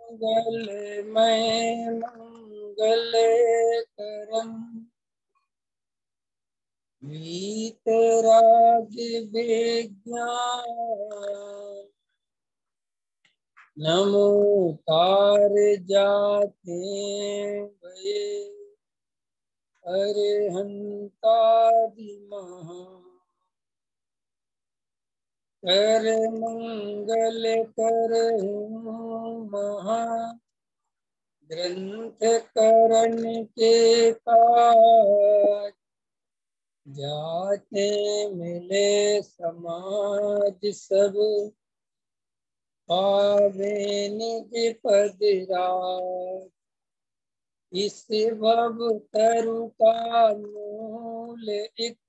मंगलमय मंगल करम वीतराग विज्ञान नमो कार जाते भये अरहंतादि महा कर मंगल करहूँ महा ग्रंथ करण के काज जाते मिले समाज सब पावे निज पद राज इस भव तरु का मूल एक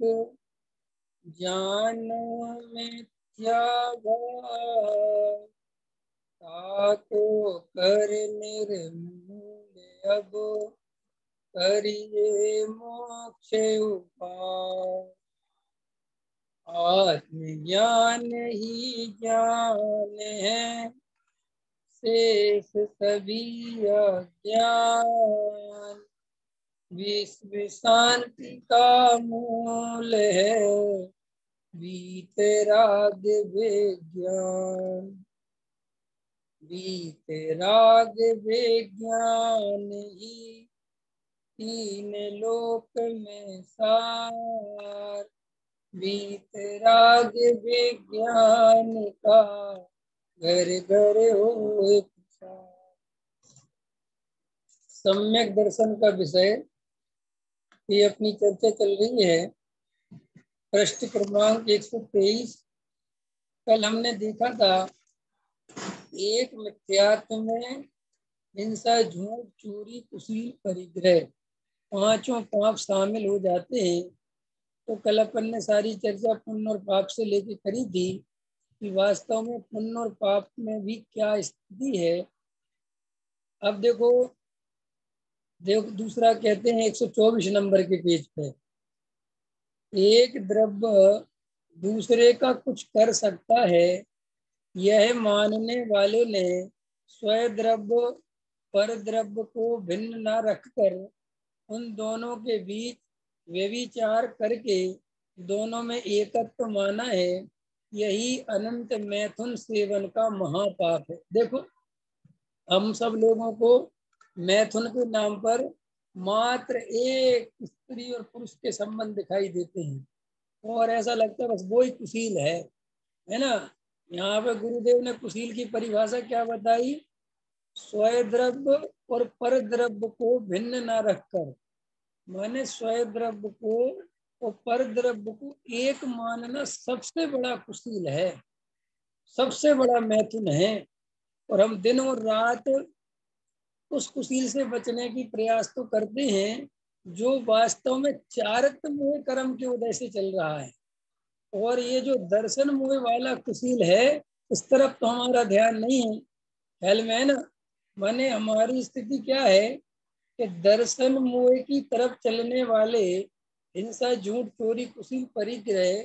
जान मिथ्या भाव ताको कर निर्मूल अब करिए मोक्ष उपाय आत्मज्ञान ही ज्ञान है शेष सभी अज्ञान विश्व शांति का मूल है वीतराग विज्ञान वीतराग विज्ञान ही तीन लोक में सार वीतराग विज्ञान का घर घर हो सम्यक दर्शन का विषय ये अपनी चर्चा चल रही है। पृष्ठ क्रमांक 123। कल हमने देखा था एक मिथ्यात्व में हिंसा झूठ चोरी कुशील परिग्रह पांचों पाप शामिल हो जाते हैं। तो कल अपन ने सारी चर्चा पुण्य और पाप से लेके करी थी कि वास्तव में पुण्य और पाप में भी क्या स्थिति है। अब देखो दूसरा कहते हैं 124 नंबर के पेज पे एक द्रव्य दूसरे का कुछ कर सकता है यह मानने वालों ने स्वद्रव्य पर द्रव्य को भिन्न न रखकर उन दोनों के बीच व्यभिचार करके दोनों में एकत्व माना है। यही अनंत मैथुन सेवन का महापाप है। देखो हम सब लोगों को मैथुन के नाम पर मात्र एक स्त्री और पुरुष के संबंध दिखाई देते हैं और ऐसा लगता है बस वो ही कुशील है ना। यहाँ पे गुरुदेव ने कुशील की परिभाषा क्या बताई? स्वद्रव्य और पर द्रव्य को भिन्न न रखकर, माने स्वद्रव्य को और पर द्रव्य को एक मानना सबसे बड़ा कुशील है, सबसे बड़ा मैथुन है। और हम दिन और रात उस कुशील से बचने की प्रयास तो करते हैं जो वास्तव में चारित्र मोह कर्म के उदय से चल रहा है। और ये जो दर्शन मोह वाला कुशील है इस तरफ तो हमारा ध्यान नहीं है। ख्याल में है ना। माने हमारी स्थिति क्या है कि दर्शन मोह की तरफ चलने वाले हिंसा झूठ चोरी कुशील परिग्रह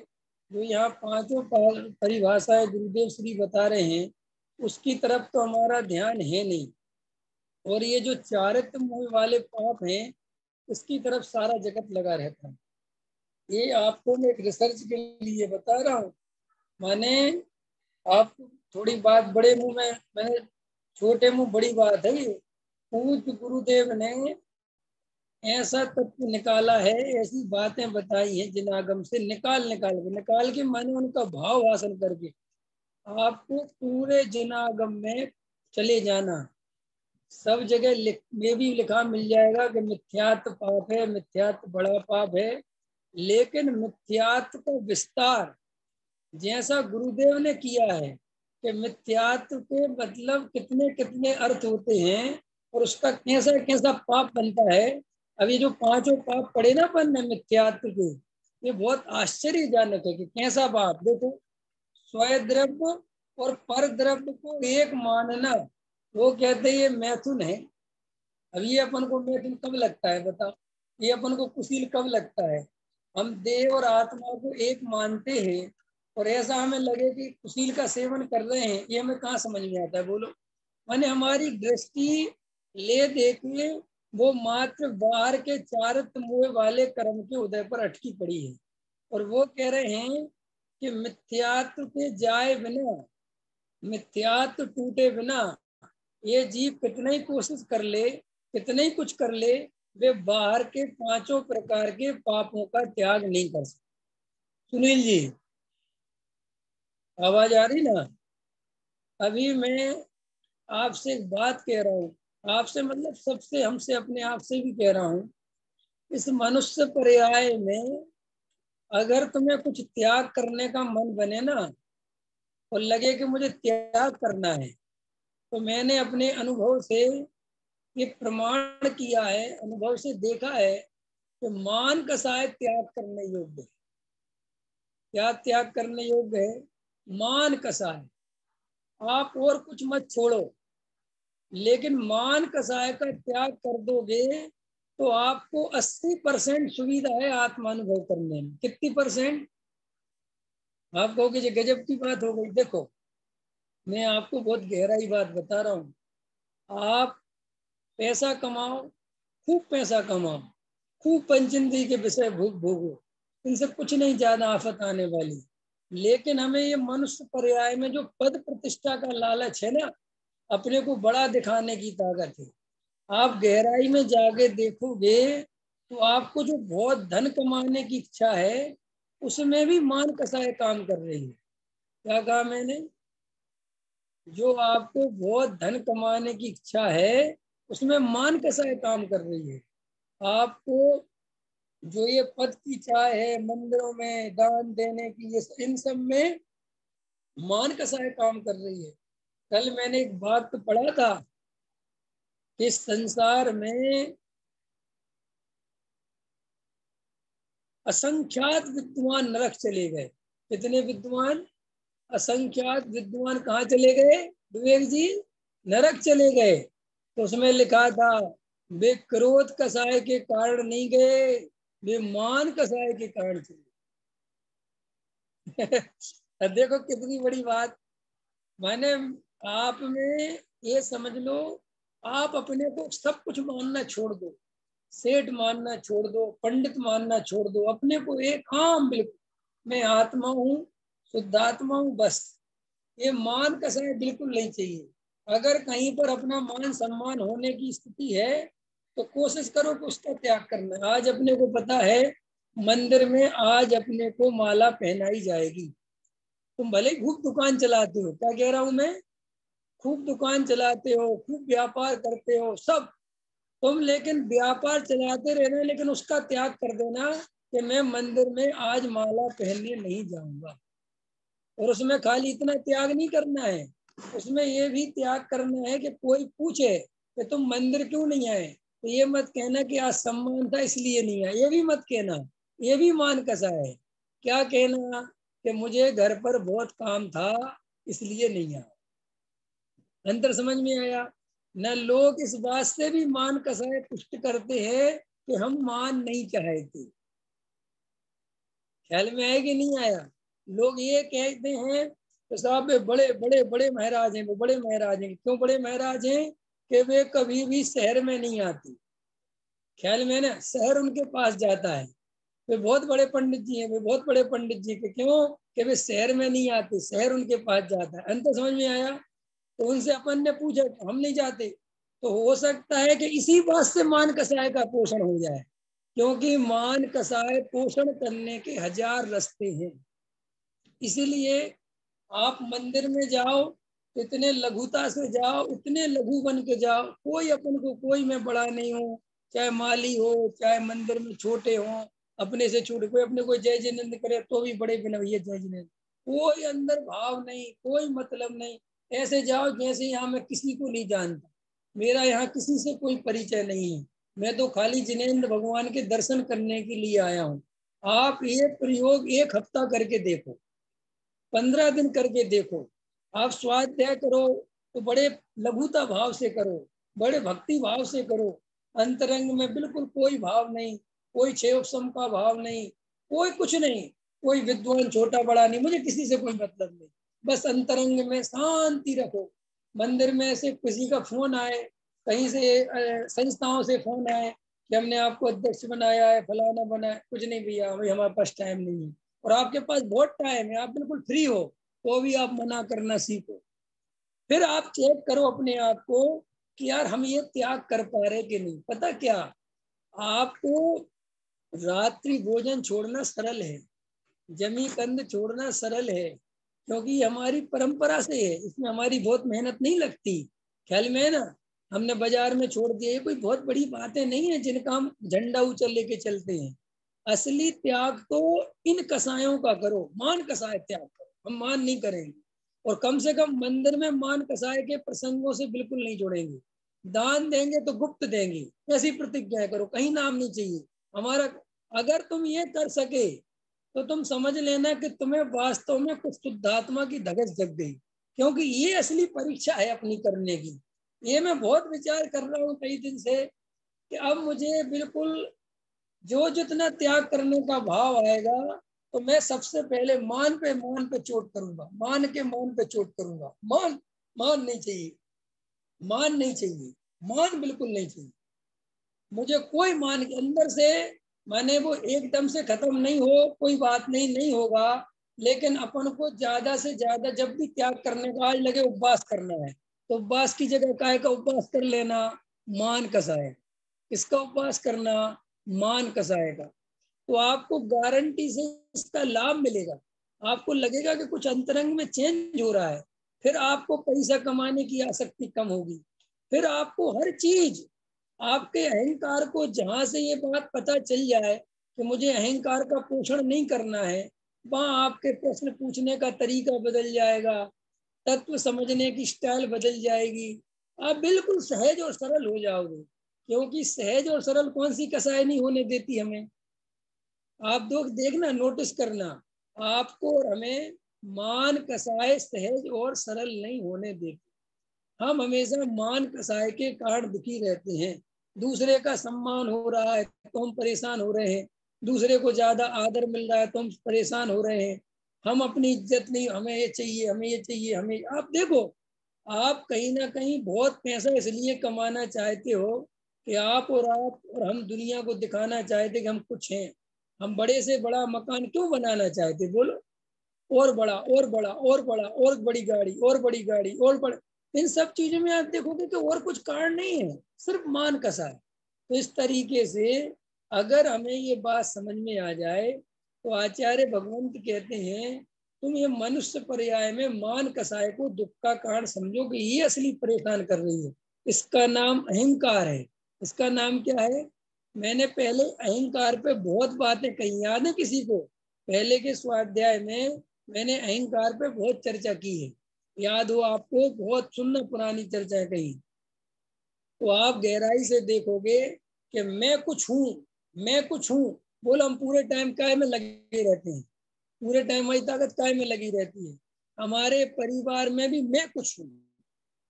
जो यहाँ पांचों परिभाषाएं गुरुदेव श्री बता रहे हैं उसकी तरफ तो हमारा ध्यान है नहीं। और ये जो चारित्र मोह वाले पाप हैं इसकी तरफ सारा जगत लगा रहता है। ये आपको मैं एक रिसर्च के लिए बता रहा हूँ। माने आप थोड़ी बात बड़े मुंह में, मैंने छोटे मुंह बड़ी बात है। ये पूज्य गुरुदेव ने ऐसा तत्व निकाला है, ऐसी बातें बताई हैं जिनागम से निकाल के माने उनका भाव हासिल करके आपको पूरे जिनागम में चले जाना, सब जगह में भी लिखा मिल जाएगा कि मिथ्यात्व पाप है, मिथ्यात्व बड़ा पाप है। लेकिन मिथ्यात्व का विस्तार जैसा गुरुदेव ने किया है कि मिथ्यात्व के मतलब कितने कितने अर्थ होते हैं और उसका कैसा कैसा पाप बनता है। अब ये जो पांचों पाप पड़े ना अपन ने मिथ्यात्व के, ये बहुत आश्चर्यजनक है कि कैसा पाप। देखो स्वद्रव्य और पर द्रव्य को एक मानना, वो कहते हैं ये मैथुन है। अब ये अपन को मैथुन कब लगता है बताओ? ये अपन को कुशील कब लगता है? हम देह और आत्मा को एक मानते हैं और ऐसा हमें लगे कि कुशील का सेवन कर रहे हैं, ये हमें कहाँ समझ में आता है बोलो? माने हमारी दृष्टि ले देखे वो मात्र बाहर के चारित्र मोह वाले कर्म के उदय पर अटकी पड़ी है। और वो कह रहे हैं कि मिथ्यात्व के जाए बिना, मिथ्यात्व टूटे बिना ये जीव कितना ही कोशिश कर ले, कितना ही कुछ कर ले, वे बाहर के पांचों प्रकार के पापों का त्याग नहीं कर सकते। सुनील जी, आवाज आ रही ना? अभी मैं आपसे एक बात कह रहा हूँ, आपसे मतलब सबसे, हमसे, अपने आप से भी कह रहा हूँ। इस मनुष्य पर्याय में अगर तुम्हें कुछ त्याग करने का मन बने ना, और लगे कि मुझे त्याग करना है, तो मैंने अपने अनुभव से ये प्रमाण किया है, अनुभव से देखा है कि मान कसाय त्याग करने योग्य है। क्या त्याग करने योग्य है? मान कसाय। आप और कुछ मत छोड़ो, लेकिन मान कसाय का त्याग कर दोगे तो आपको 80% सुविधा है आत्मानुभव करने में। कितनी परसेंट? आप कहोगे जो गजब की बात हो गई। देखो, मैं आपको बहुत गहराई बात बता रहा हूँ। आप पैसा कमाओ, खूब पैसा कमाओ, खूब पंचंदी के विषय भोग भोगो, इनसे कुछ नहीं ज्यादा आफत आने वाली। लेकिन हमें ये मनुष्य पर्याय में जो पद प्रतिष्ठा का लालच है ना, अपने को बड़ा दिखाने की ताकत है। आप गहराई में जाके देखोगे तो आपको जो बहुत धन कमाने की इच्छा है, उसमें भी मान कसाय काम कर रही है। क्या कहा मैंने? जो आपको बहुत धन कमाने की इच्छा है, उसमें मान कसाय काम कर रही है। आपको जो ये पद की चाह है, मंदिरों में दान देने की, ये इन सब में मान कसाय काम कर रही है। कल मैंने एक बात तो पढ़ा था कि इस संसार में असंख्यात विद्वान नरक चले गए। कितने विद्वान? असंख्यात विद्वान कहाँ चले गए विवेक जी? नरक चले गए। तो उसमें लिखा था वे क्रोध कसाय के कारण नहीं गए, वे मान कसाय के कारण चले। देखो कितनी बड़ी बात। माने आप में ये समझ लो, आप अपने को सब कुछ मानना छोड़ दो, सेठ मानना छोड़ दो, पंडित मानना छोड़ दो, अपने को एक आम, बिल्कुल मैं आत्मा हूँ, शुद्धात्मा हूँ, बस। ये मान कसाय बिल्कुल नहीं चाहिए। अगर कहीं पर अपना मान सम्मान होने की स्थिति है तो कोशिश करो कि उसका त्याग करना। आज अपने को पता है मंदिर में आज अपने को माला पहनाई जाएगी। तुम भले ही खूब दुकान चलाते हो, क्या कह रहा हूं मैं, खूब दुकान चलाते हो, खूब व्यापार करते हो सब तुम, लेकिन व्यापार चलाते रहना, लेकिन उसका त्याग कर देना कि मैं मंदिर में आज माला पहनने नहीं जाऊंगा। और उसमें खाली इतना त्याग नहीं करना है, उसमें ये भी त्याग करना है कि कोई पूछे कि तुम मंदिर क्यों नहीं आए, तो ये मत कहना कि आज सम्मान था इसलिए नहीं आए, ये भी मत कहना। ये भी मान कसा है। क्या कहना कि मुझे घर पर बहुत काम था इसलिए नहीं आया। अंतर समझ में आया? न लोग इस बात से भी मान कसाए पुष्ट करते हैं कि हम मान नहीं चाहते। ख्याल में आया कि नहीं आया? लोग ये कहते हैं कि साहब वे बड़े बड़े बड़े महाराज हैं, वो बड़े महाराज हैं। क्यों बड़े महाराज हैं? कि वे कभी भी शहर में नहीं आते। ख्याल में ना, शहर उनके पास जाता है। वे बहुत बड़े पंडित जी हैं, वे बहुत बड़े पंडित जी के क्यों? कि वे शहर में नहीं आते, शहर उनके पास जाता है। अंत समझ में आया? तो उनसे अपन ने पूछा, हम नहीं जाते। तो हो सकता है कि इसी बात से मान कसाय का पोषण हो जाए, क्योंकि मान कसाय पोषण करने के हजार रास्ते हैं। इसीलिए आप मंदिर में जाओ तो इतने लघुता से जाओ, इतने लघु बन के जाओ, कोई अपन को, कोई मैं बड़ा नहीं हूँ, चाहे माली हो चाहे मंदिर में छोटे हो, अपने से छोटे, कोई अपने को जय जिनेन्द्र करे तो भी बड़े बिना भैया जय जिनेन्द्र, कोई अंदर भाव नहीं, कोई मतलब नहीं। ऐसे जाओ जैसे यहाँ मैं किसी को नहीं जानता, मेरा यहाँ किसी से कोई परिचय नहीं है, मैं तो खाली जिनेन्द्र भगवान के दर्शन करने के लिए आया हूँ। आप ये प्रयोग 1 हफ्ता करके देखो, 15 दिन करके देखो। आप स्वाध्याय करो तो बड़े लघुता भाव से करो, बड़े भक्ति भाव से करो, अंतरंग में बिल्कुल कोई भाव नहीं, कोई क्षेम का भाव नहीं, कोई कुछ नहीं, कोई विद्वान छोटा बड़ा नहीं, मुझे किसी से कोई मतलब नहीं, बस अंतरंग में शांति रखो। मंदिर में से किसी का फोन आए, कहीं से संस्थाओं से फोन आए कि हमने आपको अध्यक्ष बनाया है, फलाना बनाया, कुछ नहीं भैया, भाई हमारे पास टाइम नहीं है, और आपके पास बहुत टाइम है, आप बिल्कुल फ्री हो, तो भी आप मना करना सीखो। फिर आप चेक करो अपने आप को कि यार हम ये त्याग कर पा रहे कि नहीं। पता क्या, आपको रात्रि भोजन छोड़ना सरल है, जमी कंद छोड़ना सरल है, क्योंकि ये हमारी परंपरा से है, इसमें हमारी बहुत मेहनत नहीं लगती। ख्याल में है ना, हमने बाजार में छोड़ दिया, ये कोई बहुत बड़ी बातें नहीं है जिनका हम झंडा ऊंचा लेके चलते हैं। असली त्याग तो इन कसायों का करो, मान कसाय त्याग करो, हम मान नहीं करेंगे, और कम से कम मंदिर में मान कसाय के प्रसंगों से बिल्कुल नहीं जोड़ेंगे। दान देंगे तो गुप्त देंगे, ऐसी प्रतिज्ञा करो, कहीं नाम नहीं चाहिए हमारा। अगर तुम ये कर सके तो तुम समझ लेना कि तुम्हें वास्तव में कुछ शुद्धात्मा की धगस जग गई, क्योंकि ये असली परीक्षा है अपनी करने की। ये मैं बहुत विचार कर रहा हूँ कई दिन से कि अब मुझे बिल्कुल जो जितना त्याग करने का भाव आएगा, तो मैं सबसे पहले मान पे चोट करूंगा, मान के मान पे चोट करूंगा। मान, मान नहीं चाहिए, मान नहीं चाहिए, मान बिल्कुल नहीं चाहिए मुझे कोई। मान के अंदर से, माने वो एकदम से खत्म नहीं हो, कोई बात नहीं, नहीं होगा, लेकिन अपन को ज्यादा से ज्यादा जब भी त्याग करने का आज लगे उपवास करना है, तो उपवास की जगह काय का उपवास कर लेना, मान कसाए। इसका उपवास करना, मान कसाए का, तो आपको गारंटी से इसका लाभ मिलेगा। आपको लगेगा कि कुछ अंतरंग में चेंज हो रहा है। फिर आपको पैसा कमाने की आसक्ति कम होगी। फिर आपको हर चीज, आपके अहंकार को जहां से ये बात पता चल जाए कि मुझे अहंकार का पोषण नहीं करना है, वहां आपके प्रश्न पूछने का तरीका बदल जाएगा, तत्व समझने की स्टाइल बदल जाएगी, आप बिल्कुल सहज और सरल हो जाओगे। क्योंकि सहज और सरल कौन सी कसाई नहीं होने देती हमें। आप देखना, नोटिस करना, आपको और हमें मान कसाए सहज और सरल नहीं होने देते। हम हमेशा मान कसाए के कारण दुखी रहते हैं। दूसरे का सम्मान हो रहा है तो हम परेशान हो रहे हैं, दूसरे को ज्यादा आदर मिल रहा है तो हम परेशान हो रहे हैं। हम अपनी इज्जत नहीं, हमें ये चाहिए, हमें ये चाहिए, हमें। आप देखो, आप कहीं ना कहीं बहुत पैसा इसलिए कमाना चाहते हो कि आप और हम दुनिया को दिखाना चाहते कि हम कुछ हैं। हम बड़े से बड़ा मकान क्यों बनाना चाहते, बोलो? और बड़ा और बड़ा और बड़ा, और बड़ी गाड़ी और बड़ी गाड़ी और बड़ा। इन सब चीजों में आप देखोगे कि और कुछ कारण नहीं है, सिर्फ मान कसा है। तो इस तरीके से अगर हमें ये बात समझ में आ जाए, तो आचार्य भगवंत कहते हैं तुम ये मनुष्य पर्याय में मान कसाय को दुख का कारण समझो कि ये असली परेशान कर रही है। इसका नाम अहंकार है। इसका नाम क्या है? मैंने पहले अहंकार पे बहुत बातें कही, याद है किसी को? पहले के स्वाध्याय में मैंने अहंकार पे बहुत चर्चा की है, याद हो आपको? बहुत सुंदर पुरानी चर्चा कही। तो आप गहराई से देखोगे कि मैं कुछ हूँ, मैं कुछ हूँ। बोलो, हम पूरे टाइम काय में लगे रहते हैं, पूरे टाइम हमारी ताकत काय में लगी रहती है। हमारे परिवार में भी मैं कुछ हूँ,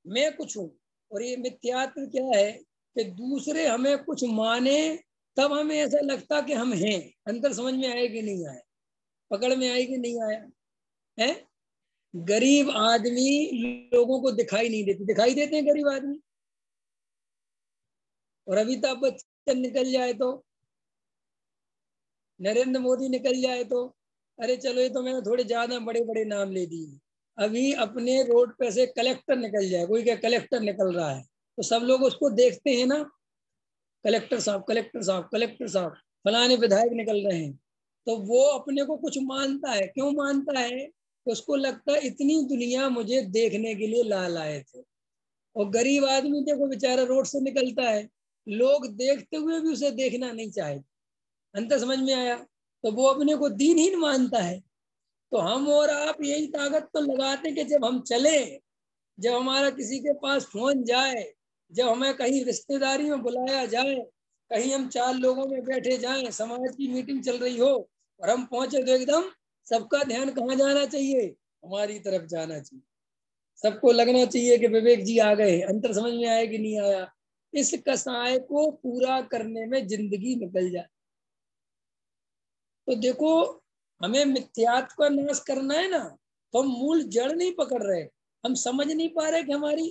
मैं कुछ हूँ। और ये मिथ्यात्व क्या है कि दूसरे हमें कुछ माने, तब हमें ऐसा लगता कि हम हैं। अंतर समझ में आए कि नहीं आया? पकड़ में आए कि नहीं आया है? गरीब आदमी लोगों को दिखाई नहीं देते, दिखाई देते हैं गरीब आदमी। और अमिताभ बच्चन निकल जाए तो, नरेंद्र मोदी निकल जाए तो, अरे चलो ये तो मैंने थोड़े ज्यादा बड़े बड़े नाम ले दिए। अभी अपने रोड पे से कलेक्टर निकल जाए, कोई क्या कलेक्टर निकल रहा है, तो सब लोग उसको देखते हैं ना, कलेक्टर साहब, कलेक्टर साहब, कलेक्टर साहब, फलाने विधायक निकल रहे हैं। तो वो अपने को कुछ मानता है। क्यों मानता है? उसको लगता है इतनी दुनिया मुझे देखने के लिए ला लाए थे। और गरीब आदमी देखो बेचारा रोड से निकलता है, लोग देखते हुए भी उसे देखना नहीं चाहते। अंतर समझ में आया? तो वो अपने को दीनहीन मानता है। तो हम और आप यही ताकत तो लगाते हैं कि जब हम चले, जब हमारा किसी के पास फोन जाए, जब हमें कहीं रिश्तेदारी में बुलाया जाए, कहीं हम 4 लोगों में बैठे जाएं, समाज की मीटिंग चल रही हो और हम पहुंचे, तो एकदम सबका ध्यान कहाँ जाना चाहिए? हमारी तरफ जाना चाहिए। सबको लगना चाहिए कि विवेक जी आ गए। अंतर समझ में आया कि नहीं आया? इस कसाय को पूरा करने में जिंदगी निकल जाए। तो देखो, हमें मिथ्यात्व का नाश करना है ना, तो हम मूल जड़ नहीं पकड़ रहे, हम समझ नहीं पा रहे कि हमारी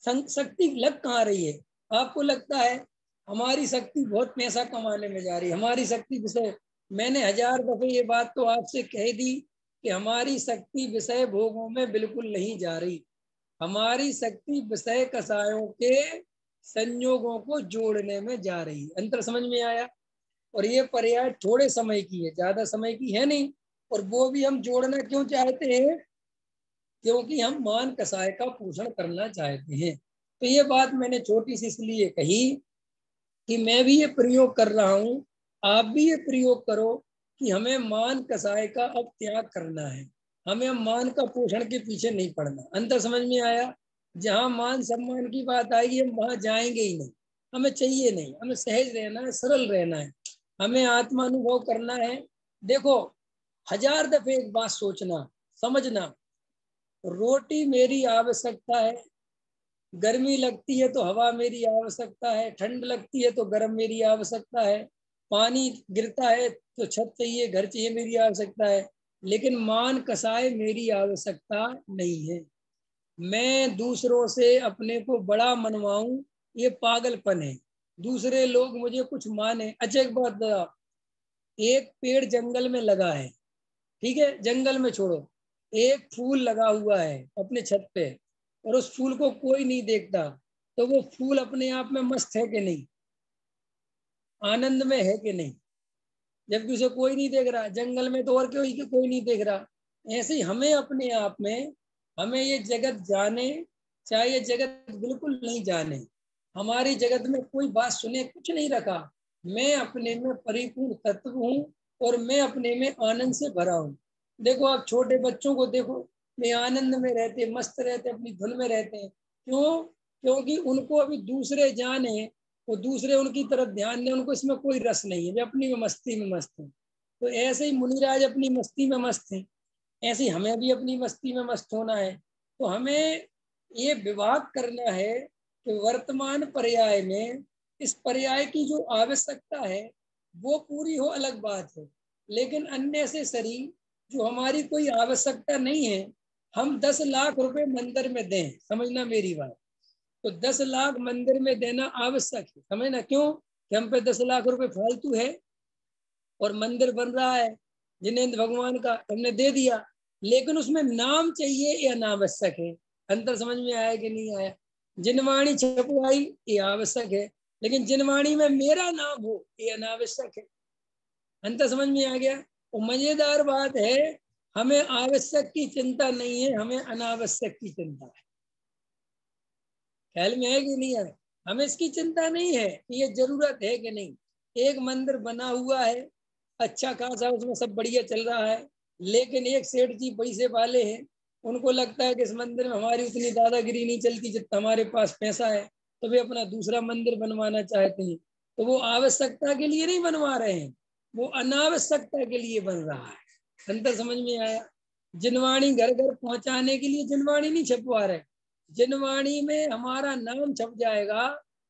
शक्ति लग कहाँ रही है। आपको लगता है हमारी शक्ति बहुत पैसा कमाने में जा रही है, हमारी शक्ति विषय, मैंने 1000 दफे ये बात तो आपसे कह दी कि हमारी शक्ति विषय भोगों में बिल्कुल नहीं जा रही। हमारी शक्ति विषय कसायों के संयोगों को जोड़ने में जा रही है। अंतर समझ में आया? और ये पर्याय थोड़े समय की है, ज्यादा समय की है नहीं। और वो भी हम जोड़ना क्यों चाहते हैं? क्योंकि हम मान कसाय का पोषण करना चाहते हैं। तो ये बात मैंने छोटी सी इसलिए कही कि मैं भी ये प्रयोग कर रहा हूं, आप भी ये प्रयोग करो कि हमें मान कसाय का अब त्याग करना है। हमें मान का पोषण के पीछे नहीं पड़ना। अंतर समझ में आया? जहां मान सम्मान की बात आएगी हम वहां जाएंगे ही नहीं, हमें चाहिए नहीं। हमें सहज रहना है, सरल रहना है, हमें आत्मानुभव करना है। देखो, 1000 दफे एक बात सोचना, समझना, रोटी मेरी आवश्यकता है, गर्मी लगती है तो हवा मेरी आवश्यकता है, ठंड लगती है तो गर्म मेरी आवश्यकता है, पानी गिरता है तो छत चाहिए, घर चाहिए, मेरी आवश्यकता है। लेकिन मान कसाय मेरी आवश्यकता नहीं है। मैं दूसरों से अपने को बड़ा मनवाऊं, ये पागलपन है। दूसरे लोग मुझे कुछ माने। अच्छा एक बात बता, एक पेड़ जंगल में लगा है, ठीक है, जंगल में छोड़ो, एक फूल लगा हुआ है अपने छत पे, और उस फूल को कोई नहीं देखता, तो वो फूल अपने आप में मस्त है कि नहीं, आनंद में है कि नहीं? जबकि उसे कोई नहीं देख रहा, जंगल में तो और कोई नहीं देख रहा। ऐसे ही हमें अपने आप में, हमें ये जगत जाने चाहे ये जगत बिल्कुल नहीं जाने, हमारी जगत में कोई बात सुने कुछ नहीं रखा, मैं अपने में परिपूर्ण तत्व हूँ और मैं अपने में आनंद से भरा हूँ। देखो आप छोटे बच्चों को देखो, वे आनंद में रहते, मस्त रहते, अपनी धुन में रहते हैं। क्यों? क्योंकि उनको अभी दूसरे जाने, वो दूसरे उनकी तरफ ध्यान दें, उनको इसमें कोई रस नहीं है, वे अपनी में मस्ती में मस्त हैं। तो ऐसे ही मुनिराज अपनी मस्ती में मस्त हैं, ऐसे ही हमें भी अपनी मस्ती में मस्त होना है। तो हमें ये विभाग करना है कि वर्तमान पर्याय में इस पर्याय की जो आवश्यकता है वो पूरी हो, अलग बात है। लेकिन अन्य से सरी जो हमारी कोई आवश्यकता नहीं है, हम 10 लाख रुपए मंदिर में दें, समझना मेरी बात, तो 10 लाख मंदिर में देना आवश्यक है, समझना। क्यों? कि हम पे 10 लाख रुपए फालतू है और मंदिर बन रहा है जिनेन्द्र भगवान का, हमने दे दिया, लेकिन उसमें नाम चाहिए, ये अनावश्यक है। अंतर समझ में आया कि नहीं आया? जिनवाणी छपवाई ये आवश्यक है, लेकिन जिनवाणी में मेरा नाम हो ये अनावश्यक है। अंतर समझ में आ गया? और मजेदार बात है, हमें आवश्यक की चिंता नहीं है, हमें अनावश्यक की चिंता है। ख्याल में है कि नहीं है? हमें इसकी चिंता नहीं है कि ये जरूरत है कि नहीं। एक मंदिर बना हुआ है, अच्छा खासा उसमें सब बढ़िया चल रहा है, लेकिन एक सेठ जी पैसे वाले हैं, उनको लगता है कि इस मंदिर में हमारी उतनी दादागिरी नहीं चलती जितना हमारे पास पैसा है, तो वे अपना दूसरा मंदिर बनवाना चाहते हैं। तो वो आवश्यकता के लिए नहीं बनवा रहे हैं, वो अनावश्यकता के लिए बन रहा है। अंतर समझ में आया? जिनवाणी घर घर पहुंचाने के लिए जिनवाणी नहीं छपवा रहे। जिनवाणी में हमारा नाम छप जाएगा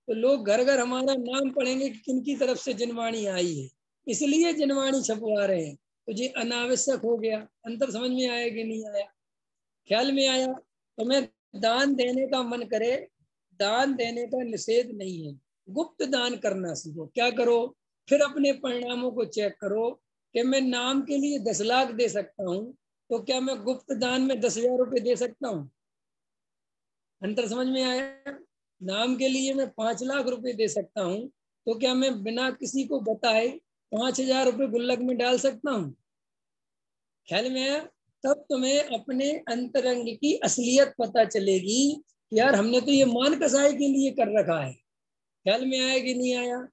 तो लोग घर घर हमारा नाम पढ़ेंगे कि किनकी तरफ से जिनवाणी आई है, इसलिए जिनवाणी छपवा रहे हैं। तो ये अनावश्यक हो गया। अंतर समझ में आया कि नहीं आया? ख्याल में आया? तो मैं दान देने का मन करे, दान देने का निषेध नहीं है, गुप्त दान करना सीखो। क्या करो? फिर अपने परिणामों को चेक करो कि मैं नाम के लिए 10 लाख दे सकता हूँ, तो क्या मैं गुप्त दान में 10,000 रुपये दे सकता हूँ? अंतर समझ में आया? नाम के लिए मैं 5 लाख रुपए दे सकता हूँ, तो क्या मैं बिना किसी को बताए 5,000 रुपये गुल्लक में डाल सकता हूँ? ख्याल में आया? तब तुम्हें अपने अंतरंग की असलियत पता चलेगी, यार हमने तो ये मान कसाई के लिए कर रखा है। ख्याल में आया कि नहीं आया?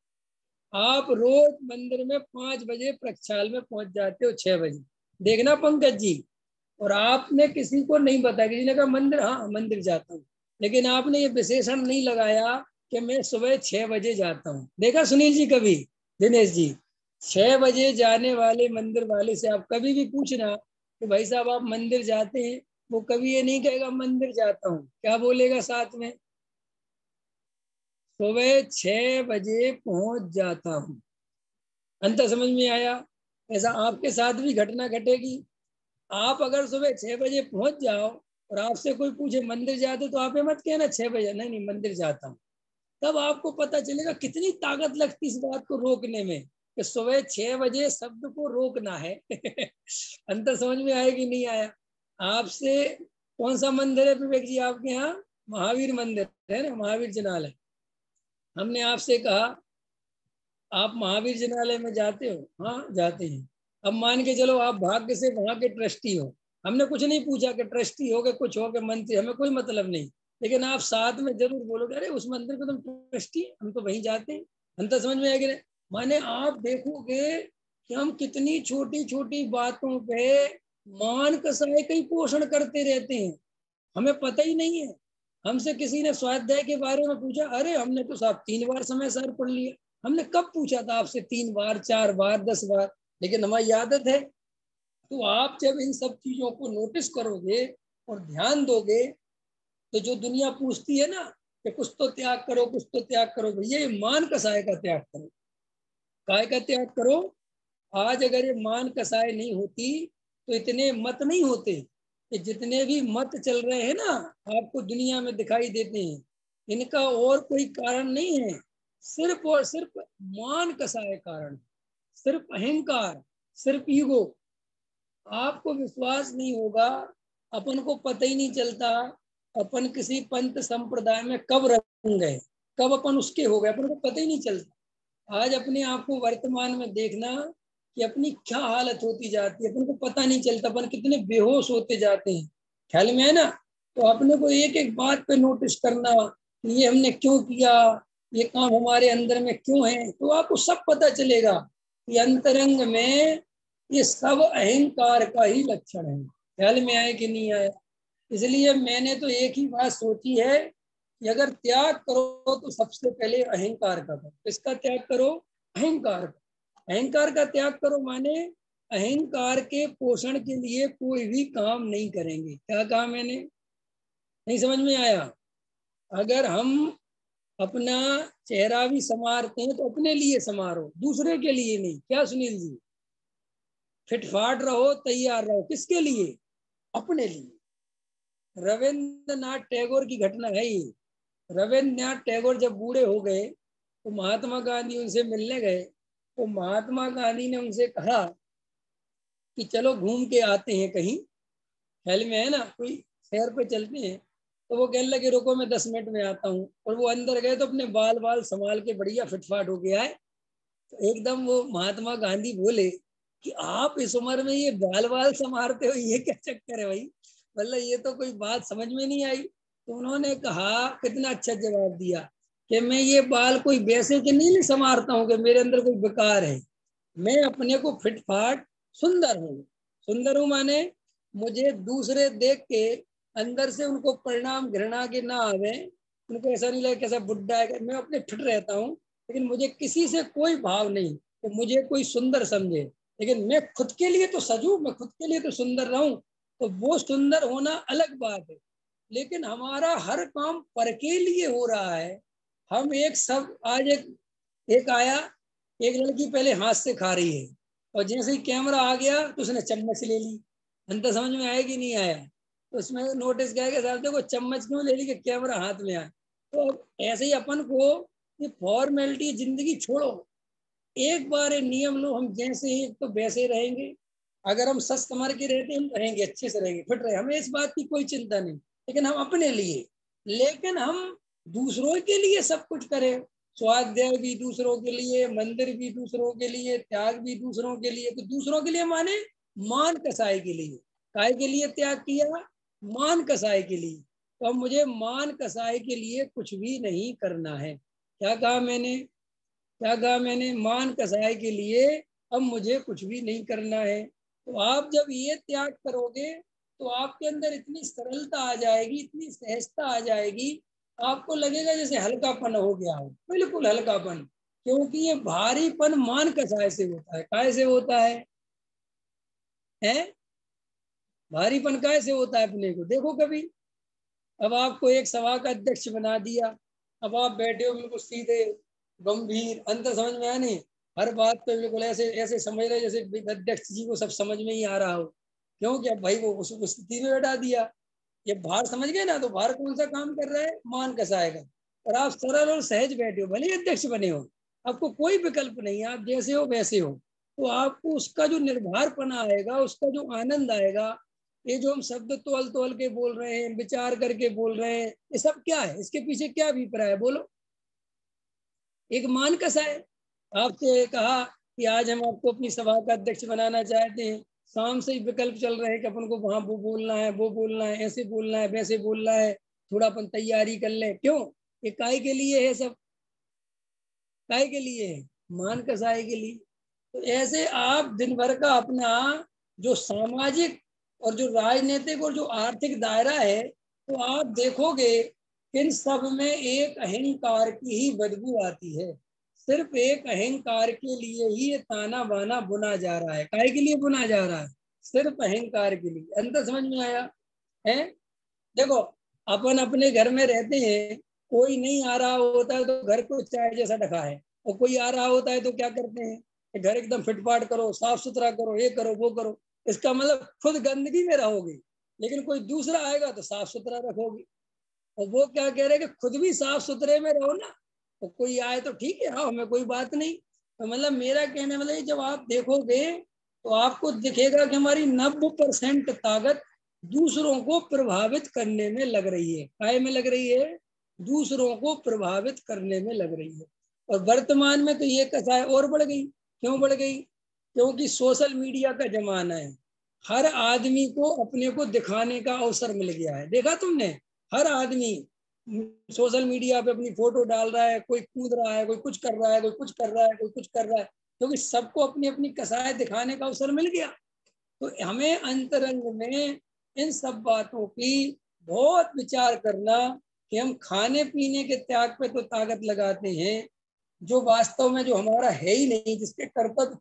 आप रोज मंदिर में 5 बजे प्रक्षाल में पहुंच जाते हो, 6 बजे, देखना पंकज जी। और आपने किसी को नहीं बताया, किसी ने कहा मंदिर, हाँ मंदिर जाता हूँ, लेकिन आपने ये विशेषण नहीं लगाया कि मैं सुबह 6 बजे जाता हूँ। देखा सुनील जी कभी? दिनेश जी, 6 बजे जाने वाले मंदिर वाले से आप कभी भी पूछना कि भाई साहब आप मंदिर जाते हैं, वो कभी ये नहीं कहेगा मंदिर जाता हूँ, क्या बोलेगा साथ में? सुबह 6 बजे पहुंच जाता हूँ। अंतर समझ में आया? ऐसा आपके साथ भी घटना घटेगी। आप अगर सुबह 6 बजे पहुंच जाओ और आपसे कोई पूछे मंदिर जाते तो आप ये मत कहना 6 बजे, नहीं नहीं मंदिर जाता हूँ। तब आपको पता चलेगा कितनी ताकत लगती इस बात को रोकने में कि सुबह 6 बजे शब्द को रोकना है। अंतर समझ में आया कि नहीं आया? आपसे कौन सा मंदिर है विवेक जी आपके यहाँ? महावीर मंदिर है ना, महावीर जिनालय। हमने आपसे कहा आप महावीर जिनालय में जाते हो? हाँ जाते हैं। अब मान के चलो आप भाग्य से वहां के ट्रस्टी हो, हमने कुछ नहीं पूछा कि ट्रस्टी हो गए कुछ हो गए मंत्री, हमें कोई मतलब नहीं, लेकिन आप साथ में जरूर बोलोगे अरे उस मंदिर को तुम ट्रस्टी, हम तो वहीं जाते हैं। अंतर समझ में आएगी ना? माने आप देखोगे कि हम कितनी छोटी छोटी बातों पे मान कसाई का ही पोषण करते रहते हैं, हमें पता ही नहीं है। हमसे किसी ने स्वाध्याय के बारे में पूछा, अरे हमने तो साहब 3 बार समय सार पढ़ लिया। हमने कब पूछा था आपसे 3 बार 4 बार 10 बार? लेकिन हमारी आदत है। तो आप जब इन सब चीजों को नोटिस करोगे और ध्यान दोगे, तो जो दुनिया पूछती है ना कि कुछ तो त्याग करो कुछ तो त्याग करो, भैया ये मान कसाय का त्याग करो। काय का त्याग करो? आज अगर ये मान कसाय नहीं होती तो इतने मत नहीं होते। कि जितने भी मत चल रहे हैं ना आपको दुनिया में दिखाई देते हैं, इनका और कोई कारण नहीं है, सिर्फ और सिर्फ मान कसाय कारण, सिर्फ अहंकार, सिर्फ ईगो। आपको विश्वास नहीं होगा, अपन को पता ही नहीं चलता अपन किसी पंथ संप्रदाय में कब रंग गए, कब अपन उसके हो गए, अपन को पता ही नहीं चलता। आज अपने आप को वर्तमान में देखना कि अपनी क्या हालत होती जाती है, अपन को पता नहीं चलता, अपन कितने बेहोश होते जाते हैं। ख्याल में है ना? तो अपने को एक एक बात पे नोटिस करना, ये हमने क्यों किया, ये काम हमारे अंदर में क्यों है, तो आपको सब पता चलेगा कि अंतरंग में ये सब अहंकार का ही लक्षण है। ख्याल में आए कि नहीं आया? इसलिए मैंने तो एक ही बात सोची है कि अगर त्याग करो तो सबसे पहले अहंकार का करो। किसका त्याग करो? अहंकार का। अहंकार का त्याग करो माने अहंकार के पोषण के लिए कोई भी काम नहीं करेंगे। क्या कहा मैंने? नहीं समझ में आया? अगर हम अपना चेहरा भी संवारते हैं तो अपने लिए संवारो, दूसरे के लिए नहीं। क्या सुनील जी? फिटफाट रहो, तैयार रहो, किसके लिए? अपने लिए। रविन्द्रनाथ टैगोर की घटना है ये। रविन्द्रनाथ टैगोर जब बूढ़े हो गए तो महात्मा गांधी उनसे मिलने गए, तो महात्मा गांधी ने उनसे कहा कि चलो घूम के आते हैं कहीं, ख्याल में है ना, कोई शहर पे चलते हैं। तो वो कहने लगे रुको मैं 10 मिनट में आता हूँ, और वो अंदर गए तो अपने बाल बाल संभाल के बढ़िया फिटफाट हो गया है। तो एकदम वो महात्मा गांधी बोले कि आप इस उम्र में ये बाल बाल संवारते हो, ये क्या चक्कर है भाई? मतलब ये तो कोई बात समझ में नहीं आई। तो उन्होंने कहा, कितना अच्छा जवाब दिया कि मैं ये बाल कोई वैसे के नहीं संवारता हूँ कि मेरे अंदर कोई बेकार है, मैं अपने को फिटफाट सुंदर हूँ। सुंदर हूँ माने मुझे दूसरे देख के अंदर से उनको परिणाम घृणा के ना आवे, उनको ऐसा नहीं लगे कैसा बुढ़ा है, मैं अपने फिट रहता हूँ। लेकिन मुझे किसी से कोई भाव नहीं कि मुझे कोई सुंदर समझे, लेकिन मैं खुद के लिए तो सजू, मैं खुद के लिए तो सुंदर रहूं। तो वो सुंदर होना अलग बात है, लेकिन हमारा हर काम पर के लिए हो रहा है। हम एक सब आज एक आया, एक लड़की पहले हाथ से खा रही है, और जैसे ही कैमरा आ गया तो उसने चम्मच ले ली। अंतर समझ में आया कि नहीं आया? तो उसमें नोटिस किया कि साहब देखो चम्मच क्यों ले ली कि कैमरा हाथ में आए। तो ऐसे ही अपन को ये फॉर्मेलिटी जिंदगी छोड़ो, एक बार ये नियम लो, हम जैसे ही तो वैसे रहेंगे। अगर हम सच संवर के रहते हम रहेंगे, अच्छे से रहेंगे, फिट रहे, हमें इस बात की कोई चिंता नहीं। लेकिन हम अपने लिए, लेकिन हम दूसरों के लिए सब कुछ करें। स्वाध्याय भी दूसरों के लिए, मंदिर भी दूसरों के लिए, त्याग भी दूसरों के लिए। तो दूसरों के लिए माने मान कसाई के लिए। काय के लिए त्याग किया? मान कसाई के लिए। तो अब मुझे मान कसाई के लिए कुछ भी नहीं करना है। क्या कहा मैंने? क्या कहा मैंने? मान कसाई के लिए अब मुझे कुछ भी नहीं करना है। तो आप जब ये त्याग करोगे तो आपके अंदर इतनी सरलता आ जाएगी, इतनी सहजता आ जाएगी, आपको लगेगा जैसे हल्कापन हो गया हो, बिल्कुल हल्कापन। क्योंकि ये भारीपन मान कसाय से होता है। काय से होता है? भारीपन काय से होता है? अपने को देखो कभी। अब आपको एक सभा का अध्यक्ष बना दिया, अब आप बैठे हो बिल्कुल सीधे गंभीर, अंतर समझ में आया नहीं? हर बात पे बिल्कुल ऐसे ऐसे समझ रहे जैसे अध्यक्ष जी को सब समझ में ही आ रहा हो। क्यों? क्या भाई वो उस स्थिति में बैठा दिया। ये भार समझ गए ना, तो भार कौन सा काम कर रहा है, मान कसाएगा। और आप सरल और सहज बैठे हो, भले ही अध्यक्ष बने हो, आपको कोई विकल्प नहीं है, आप जैसे हो वैसे हो, तो आपको उसका जो निर्भरपना आएगा, उसका जो आनंद आएगा, ये जो हम शब्द तोल तोल के बोल रहे हैं, विचार करके बोल रहे हैं, ये सब क्या है, इसके पीछे क्या अभिप्राय है बोलो। एक मान कसा है। आपसे कहा कि आज हम आपको अपनी सभा का अध्यक्ष बनाना चाहते हैं, शाम से ही विकल्प चल रहे हैं कि अपन को वहां वो बोलना है, वो बोलना है, ऐसे बोलना है, वैसे बोलना है, थोड़ा अपन तैयारी कर लें। क्यों? ये काय के लिए है सब? काय के लिए है? मान कसाए के लिए। तो ऐसे आप दिन भर का अपना जो सामाजिक और जो राजनीतिक और जो आर्थिक दायरा है, तो आप देखोगे इन सब में एक अहंकार की ही बदबू आती है। सिर्फ एक अहंकार के लिए ही ये ताना बाना बुना जा रहा है। काहे के लिए बुना जा रहा है? सिर्फ अहंकार के लिए। अंतर समझ में आया है? देखो, अपन अपने घर में रहते हैं, कोई नहीं आ रहा होता है तो घर को चाय जैसा ढका है, और कोई आ रहा होता है तो क्या करते हैं, घर एकदम फिटपाट करो, साफ सुथरा करो, ये करो वो करो। इसका मतलब खुद गंदगी में रहोगे, लेकिन कोई दूसरा आएगा तो साफ सुथरा रखोगे। और वो क्या कह रहे हैं कि खुद भी साफ सुथरे में रहो ना, तो कोई आए तो ठीक है, हाँ, हमें कोई बात नहीं। तो मतलब मेरा कहने मतलब जब आप देखोगे तो आपको दिखेगा कि हमारी 90% ताकत दूसरों को प्रभावित करने में लग रही है। काय में लग रही है? दूसरों को प्रभावित करने में लग रही है। और वर्तमान में तो ये कसाई और बढ़ गई। क्यों बढ़ गई? क्योंकि सोशल मीडिया का जमाना है। हर आदमी को अपने को दिखाने का अवसर मिल गया है। देखा तुमने? हर आदमी सोशल मीडिया पे अपनी फोटो डाल रहा है, कोई कूद रहा है, कोई कुछ कर रहा है, कोई कुछ कर रहा है, कोई कुछ कर रहा है, क्योंकि सबको अपनी अपनी कसाई दिखाने का अवसर मिल गया। तो हमें अंतरंग में इन सब बातों की बहुत विचार करना कि हम खाने पीने के त्याग पे तो ताकत लगाते हैं, जो वास्तव में जो हमारा है ही नहीं, जिसके कर्तव्य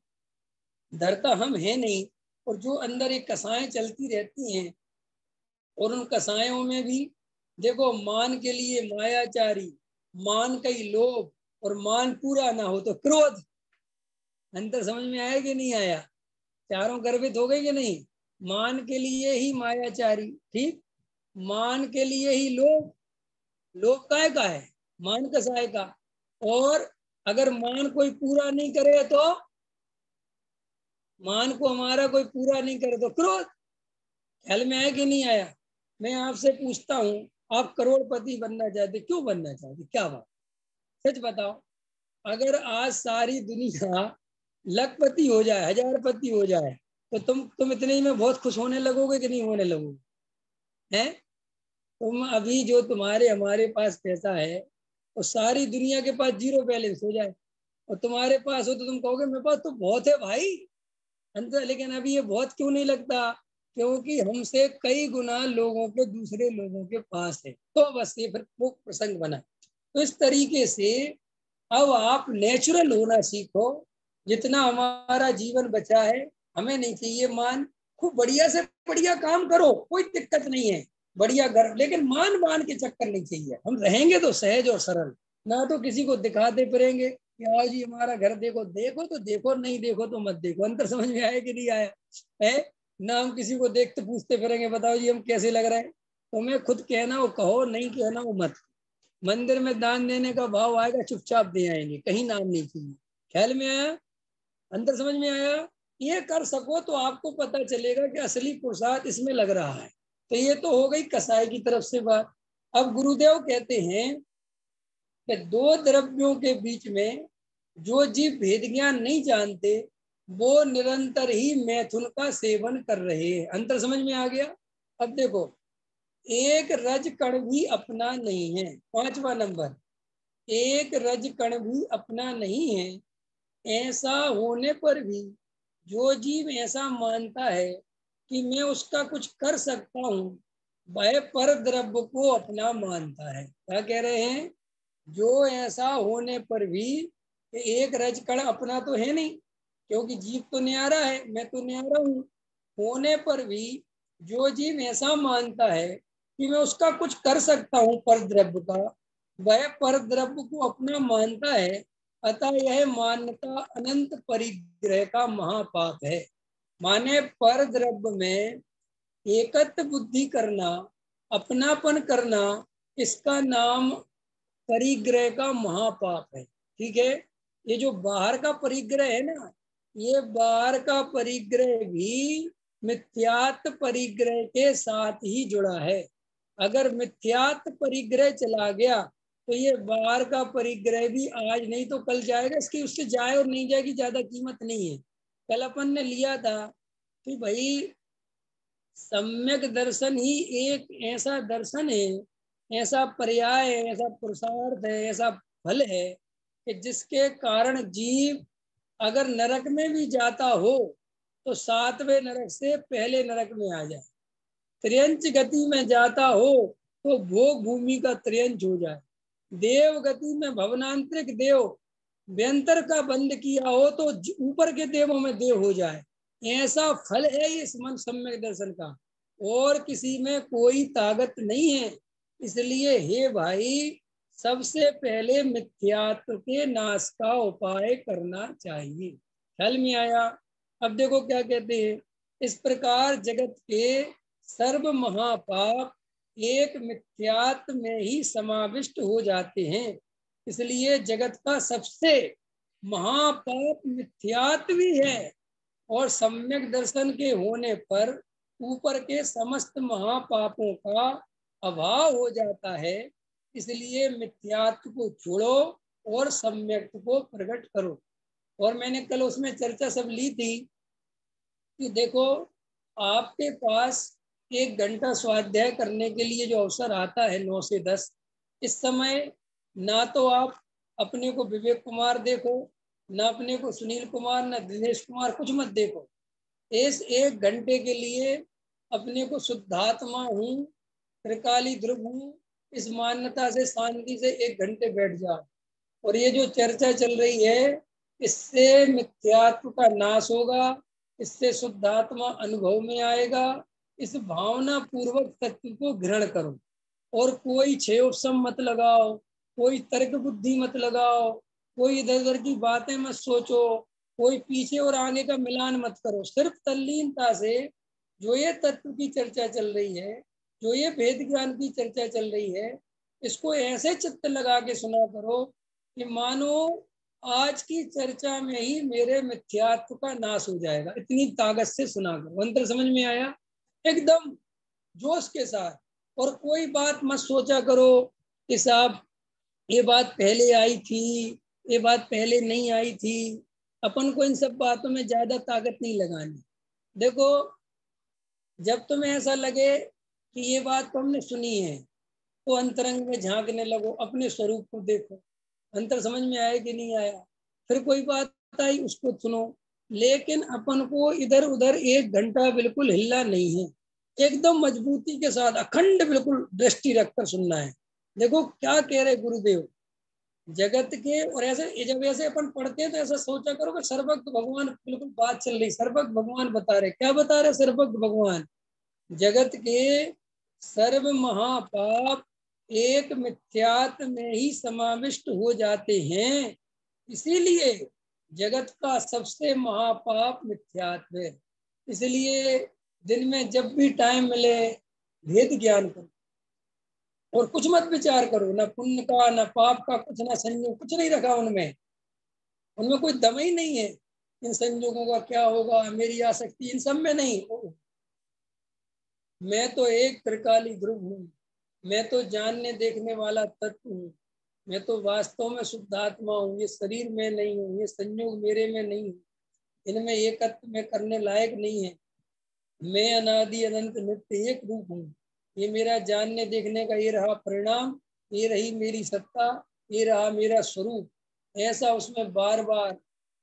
धरता हम है नहीं, और जो अंदर एक कसाएं चलती रहती हैं, और उन कसायों में भी देखो, मान के लिए मायाचारी, मान का ही लोभ, और मान पूरा ना हो तो क्रोध। अंतर समझ में आया कि नहीं आया? चारों गर्भित हो गए कि नहीं? मान के लिए ही मायाचारी, ठीक, मान के लिए ही लोभ, लोभ काय का है? मान कसाय का। और अगर मान कोई पूरा नहीं करे तो, मान को हमारा कोई पूरा नहीं करे तो क्रोध। ख्याल में आया कि नहीं आया? मैं आपसे पूछता हूँ, आप करोड़पति बनना चाहते, क्यों बनना चाहते, क्या बात, सच बताओ। अगर आज सारी दुनिया लखपति हो जाए, हजारपति हो जाए, तो तुम इतने ही में बहुत खुश होने लगोगे कि नहीं होने लगोगे? हैं? तुम अभी जो तुम्हारे हमारे पास पैसा है, और सारी दुनिया के पास जीरो बैलेंस हो जाए, और तुम्हारे पास हो, तो तुम कहोगे मेरे पास तो बहुत है भाई। अंतर, लेकिन अभी ये बहुत क्यों नहीं लगता? क्योंकि हमसे कई गुना लोगों के, दूसरे लोगों के पास है, तो बस ये फिर वो प्रसंग बना। तो इस तरीके से अब आप नेचुरल होना सीखो। जितना हमारा जीवन बचा है, हमें नहीं चाहिए मान। खूब बढ़िया से बढ़िया काम करो, कोई दिक्कत नहीं है, बढ़िया घर, लेकिन मान मान के चक्कर नहीं चाहिए। हम रहेंगे तो सहज और सरल, ना तो किसी को दिखाते फिरेंगे कि आओ जी हमारा घर देखो, देखो तो देखो, नहीं देखो तो मत देखो। अंतर समझ में आया कि नहीं आया है? ना हम किसी को देखते पूछते फिरेंगे, बताओ जी हम कैसे लग रहे हैं। तो मैं खुद कहना हो कहो, नहीं कहना हो मत। मंदिर में दान देने का भाव आएगा, चुपचाप दे आएंगे, कहीं नाम नहीं चाहिए। ख्याल में आया? अंदर समझ में आया? ये कर सको तो आपको पता चलेगा कि असली पुरुषार्थ इसमें लग रहा है। तो ये तो हो गई कसाई की तरफ से बात। अब गुरुदेव कहते हैं कि दो द्रव्यों के बीच में जो जीव भेद ज्ञान नहीं जानते, वो निरंतर ही मैथुन का सेवन कर रहे हैं। अंतर समझ में आ गया? अब देखो, एक रज कण भी अपना नहीं है। 5वां नंबर, एक रज कण भी अपना नहीं है। ऐसा होने पर भी जो जीव ऐसा मानता है कि मैं उसका कुछ कर सकता हूँ, वह पर द्रव्य को अपना मानता है। क्या कह रहे हैं? जो ऐसा होने पर भी एक रज कण अपना तो है नहीं, क्योंकि जीव तो न्यारा है, मैं तो न्यारा हूँ। होने पर भी जो जीव ऐसा मानता है कि मैं उसका कुछ कर सकता हूँ पर द्रव्य का, वह पर द्रव्य को अपना मानता है। अतः यह मान्यता अनंत परिग्रह का महापाप है। माने पर द्रव्य में एकत्व बुद्धि करना, अपनापन करना, इसका नाम परिग्रह का महापाप है। ठीक है, ये जो बाहर का परिग्रह है ना, ये बाहर का परिग्रह भी मिथ्यात्व परिग्रह के साथ ही जुड़ा है। अगर मिथ्यात्व परिग्रह चला गया तो ये बाहर का परिग्रह भी आज नहीं तो कल जाएगा। इसकी उससे जाए और नहीं जाएगी ज्यादा कीमत नहीं है। कल अपन ने लिया था कि भाई सम्यक दर्शन ही एक ऐसा दर्शन है, ऐसा पर्याय है, ऐसा पुरुषार्थ है, ऐसा फल है कि जिसके कारण जीव अगर नरक में भी जाता हो तो 7वें नरक से पहले नरक में आ जाए, त्रियंच गति में जाता हो तो भोग भूमि का त्रियंच हो जाए, देव गति में भवनांतरिक देव व्यंतर का बंद किया हो तो ऊपर के देवों में देव हो जाए। ऐसा फल है इस मन सम्यक दर्शन का, और किसी में कोई ताकत नहीं है। इसलिए हे भाई, सबसे पहले मिथ्यात्व के नाश का उपाय करना चाहिए। ख्याल में आया? अब देखो क्या कहते हैं, इस प्रकार जगत के सर्व महापाप एक मिथ्यात्व में ही समाविष्ट हो जाते हैं। इसलिए जगत का सबसे महापाप मिथ्यात्व ही है, और सम्यक दर्शन के होने पर ऊपर के समस्त महापापों का अभाव हो जाता है। इसलिए मिथ्यात्व को छोड़ो और सम्यक को प्रकट करो। और मैंने कल उसमें चर्चा सब ली थी कि देखो, आपके पास 1 घंटा स्वाध्याय करने के लिए जो अवसर आता है 9 से 10, इस समय ना तो आप अपने को विवेक कुमार देखो, ना अपने को सुनील कुमार, ना दिनेश कुमार, कुछ मत देखो। इस 1 घंटे के लिए अपने को शुद्धात्मा हूँ, त्रिकाली ध्रुव हूँ, इस मान्यता से शांति से 1 घंटे बैठ जाओ। और ये जो चर्चा चल रही है, इससे मिथ्यात्व का नाश होगा, इससे शुद्धात्मा अनुभव में आएगा। इस भावना पूर्वक तत्व को ग्रहण करो, और कोई क्षयोपम मत लगाओ, कोई तर्क बुद्धि मत लगाओ, कोई इधर उधर की बातें मत सोचो, कोई पीछे और आगे का मिलान मत करो। सिर्फ तल्लीनता से जो ये तत्व की चर्चा चल रही है, जो ये वेद ज्ञान की चर्चा चल रही है, इसको ऐसे चित्त लगा के सुना करो कि मानो आज की चर्चा में ही मेरे मिथ्यात्व का नाश हो जाएगा। इतनी ताकत से सुना करो। अंतर समझ में आया? एकदम जोश के साथ। और कोई बात मत सोचा करो कि साहब ये बात पहले आई थी, ये बात पहले नहीं आई थी। अपन को इन सब बातों में ज्यादा ताकत नहीं लगानी। देखो, जब तुम्हें ऐसा लगे कि ये बात तो हमने सुनी है, तो अंतरंग में झांकने लगो, अपने स्वरूप को देखो। अंतर समझ में आया कि नहीं आया? फिर कोई बात आई उसको सुनो, लेकिन अपन को इधर उधर 1 घंटा बिल्कुल हिलना नहीं है। एकदम मजबूती के साथ अखंड बिल्कुल दृष्टि रखकर सुनना है। देखो क्या कह रहे गुरुदेव जगत के। और ऐसे जब ऐसे अपन पढ़ते हैं तो ऐसा सोचा करो कि सर्वज्ञ भगवान, बिल्कुल बात चल रही, सर्वज्ञ भगवान बता रहे। क्या बता रहे सर्वज्ञ भगवान? जगत के सर्व महापाप एक मिथ्यात्व में ही समाविष्ट हो जाते हैं। इसीलिए जगत का सबसे महापाप मिथ्यात्व है। इसलिए दिन में जब भी टाइम मिले भेद ज्ञान करो, और कुछ मत विचार करो, ना पुण्य का ना पाप का, कुछ ना संयोग, कुछ नहीं रखा उनमें। उनमें कोई दम ही नहीं है। इन संयोगों का क्या होगा, मेरी आसक्ति, इन सब में नहीं। मैं तो एक त्रिकाली ध्रुव हूँ, मैं तो जानने देखने वाला तत्व हूँ, मैं तो वास्तव में शुद्धात्मा हूँ। ये शरीर में नहीं हूँ, ये संयोग मेरे में नहीं हूँ, इनमें एकत्व में करने लायक नहीं है। मैं अनादि अनंत नित्य एक रूप हूँ। ये मेरा जानने देखने का ये रहा परिणाम, ये रही मेरी सत्ता, ये रहा मेरा स्वरूप। ऐसा उसमें बार बार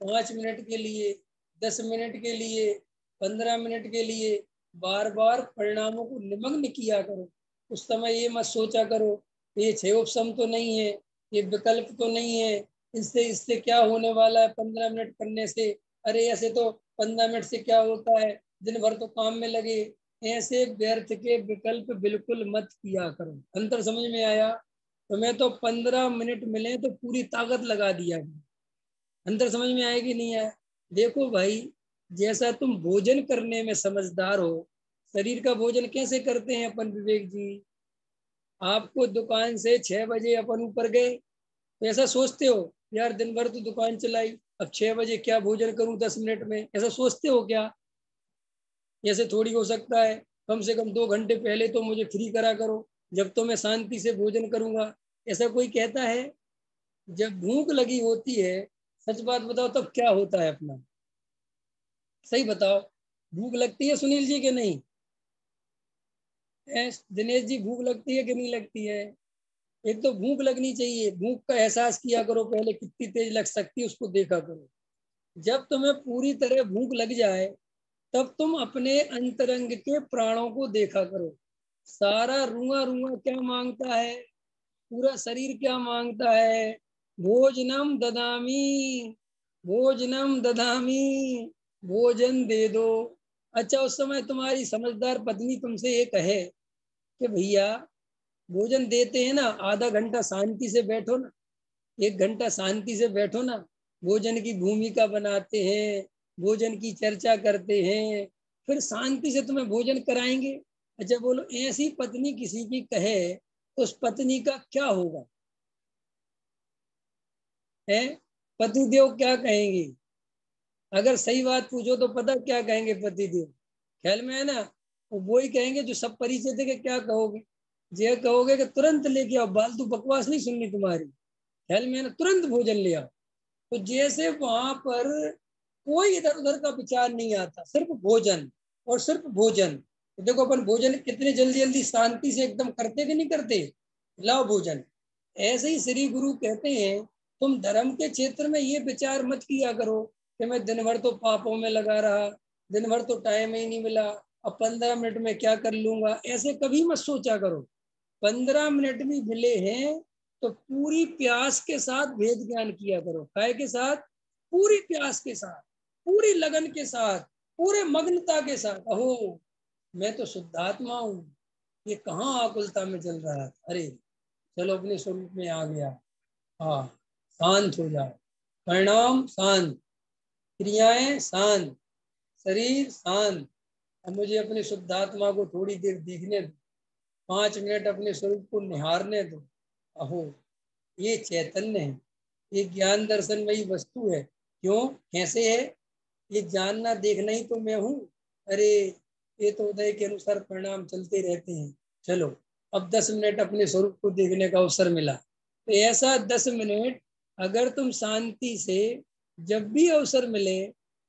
5 मिनट के लिए, 10 मिनट के लिए, 15 मिनट के लिए बार बार परिणामों को निमग्न किया करो। उस समय ये मत सोचा करो ये क्षयोपम तो नहीं है, ये विकल्प तो नहीं है, इससे इससे क्या होने वाला है 15 मिनट करने से। अरे ऐसे तो 15 मिनट से क्या होता है, दिन भर तो काम में लगे। ऐसे व्यर्थ के विकल्प बिल्कुल मत किया करो। अंतर समझ में आया? तो मैं तो 15 मिनट मिले तो पूरी ताकत लगा दिया। अंतर समझ में आएगी नहीं आया? देखो भाई, जैसा तुम भोजन करने में समझदार हो, शरीर का भोजन कैसे करते हैं अपन विवेक जी? आपको दुकान से 6 बजे अपन ऊपर गए, तो ऐसा सोचते हो यार दिन भर तो दुकान चलाई, अब 6 बजे क्या भोजन करूं 10 मिनट में, ऐसा सोचते हो क्या? ऐसे थोड़ी हो सकता है। कम से कम 2 घंटे पहले तो मुझे फ्री करा करो, जब तो मैं शांति से भोजन करूंगा। ऐसा कोई कहता है? जब भूख लगी होती है, सच बात बताओ तब क्या होता है अपना, सही बताओ। भूख लगती है सुनील जी के नहीं? दिनेश जी भूख लगती है कि नहीं लगती है? एक तो भूख लगनी चाहिए, भूख का एहसास किया करो पहले, कितनी तेज लग सकती है उसको देखा करो। जब तुम्हें पूरी तरह भूख लग जाए, तब तुम अपने अंतरंग के प्राणों को देखा करो। सारा रुआ रुआ क्या मांगता है, पूरा शरीर क्या मांगता है? भोजनम ददामी, भोजनम ददामी, भोजन दे दो। अच्छा, उस समय तुम्हारी समझदार पत्नी तुमसे ये कहे कि भैया भोजन देते हैं ना, आधा घंटा शांति से बैठो ना, 1 घंटा शांति से बैठो ना, भोजन की भूमिका बनाते हैं, भोजन की चर्चा करते हैं, फिर शांति से तुम्हें भोजन कराएंगे। अच्छा बोलो, ऐसी पत्नी किसी की कहे तो उस पत्नी का क्या होगा? है, पतिदेव क्या कहेंगे? अगर सही बात पूछो तो पता क्या कहेंगे पतिदेव, ख्याल में है ना? वो ही कहेंगे जो सब परिचय थे कि क्या कहोगे, ये कहोगे कि तुरंत लेके आओ, फालतू बकवास नहीं सुननी तुम्हारी, ख्याल में है ना, तुरंत भोजन ले आओ। तो जैसे वहां पर कोई इधर उधर का विचार नहीं आता, सिर्फ भोजन और सिर्फ भोजन। तो देखो अपन भोजन कितने जल्दी जल्दी शांति से एकदम करते कि नहीं करते, लाओ भोजन। ऐसे ही श्री गुरु कहते हैं, तुम धर्म के क्षेत्र में ये विचार मत किया करो कि मैं दिन भर तो पापों में लगा रहा, दिन भर तो टाइम ही नहीं मिला, अब 15 मिनट में क्या कर लूंगा, ऐसे कभी मत सोचा करो। 15 मिनट भी मिले हैं तो पूरी प्यास के साथ वेद ज्ञान किया करो, काय के साथ? पूरी प्यास के साथ, पूरी लगन के साथ, पूरे मग्नता के साथ। अहो मैं तो शुद्धात्मा हूँ, ये कहाँ आकुलता में चल रहा है, अरे चलो अपने स्वरूप में आ गया। हाँ, शांत हो जाओ, परिणाम शांत, क्रियाएं शांत, शरीर शांत। अब मुझे अपने शुद्धात्मा को थोड़ी देर देखने दो, 5 मिनट अपने स्वरूप को निहारने दो। अहो ये चैतन्य है, ये ज्ञान दर्शनमयी वस्तु है। क्यों, कैसे है? ये जानना देखना ही तो मैं हूँ। अरे ये तो उदय के अनुसार परिणाम चलते रहते हैं। चलो अब 10 मिनट अपने स्वरूप को देखने का अवसर मिला, तो ऐसा 10 मिनट अगर तुम शांति से जब भी अवसर मिले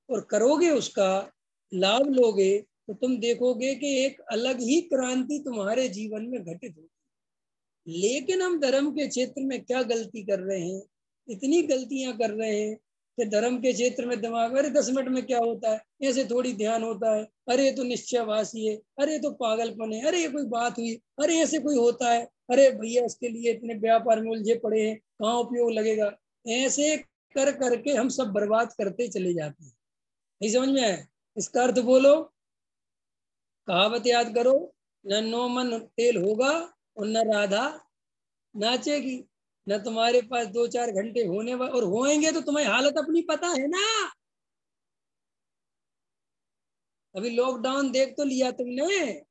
और करोगे, उसका लाभ लोगे, तो तुम देखोगे कि एक अलग ही क्रांति तुम्हारे जीवन में घटित होगी। लेकिन हम धर्म के क्षेत्र में क्या गलती कर रहे हैं, इतनी गलतियां कर रहे हैं कि धर्म के क्षेत्र में दिमाग, अरे 10 मिनट में क्या होता है, ऐसे थोड़ी ध्यान होता है, अरे ये तो निश्चयवासी है, अरे ये तो पागलपन है, अरे ये कोई बात हुई, अरे ऐसे कोई होता है, अरे भैया इसके लिए इतने व्यापार में उलझे पड़े हैं, कहाँ उपयोग लगेगा। ऐसे कर करके हम सब बर्बाद करते चले जाते हैं। नहीं समझ में आया? इसका अर्थ बोलो, कहावत याद करो, न नो मन तेल होगा और न राधा नाचेगी। न तुम्हारे पास 2-4 घंटे होने और होएंगे तो तुम्हें हालत अपनी पता है ना। अभी लॉकडाउन देख तो लिया तुमने,